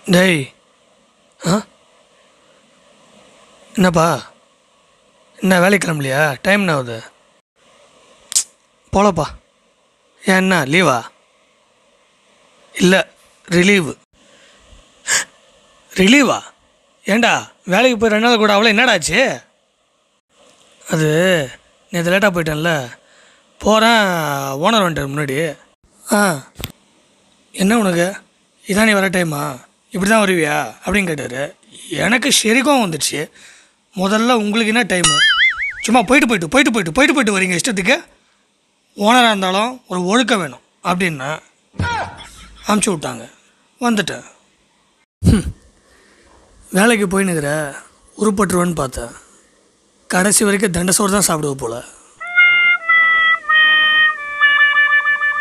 டேய். ஆ என்னப்பா, என்ன வேலைக்கு கிளம்பலையா? டைம் என்ன ஆகுது? போலப்பா. ஏன், என்ன லீவா? இல்லை, ரிலீவு. ரிலீவா? ஏண்டா, வேலைக்கு போய் 2 நாள் கூட அவ்வளோ என்னடாச்சு? அது நேற்று லேட்டாக போயிட்டேன்ல, போகிறேன். ஓனர் வந்துட்டார் முன்னாடி. ஆ, என்ன உனக்கு இதான் நீ வர டைமா? இப்படி தான் வருவியா அப்படின்னு கேட்டார். எனக்கு சரிக்கும் வந்துடுச்சு. முதல்ல உங்களுக்கு என்ன டைமு? சும்மா போயிட்டு வரீங்க இஷ்டத்துக்கு. ஓனராக இருந்தாலும் ஒரு ஒழுக்கம் வேணும் அப்படின்னா அமுச்சு விட்டாங்க. வந்துட்டேன். வேலைக்கு போயின்னுக்கிற, உருப்பட்டுருவேன்னு பார்த்தேன். கடைசி வரைக்கும் தண்டசோறு தான் சாப்பிடுவோம் போல்.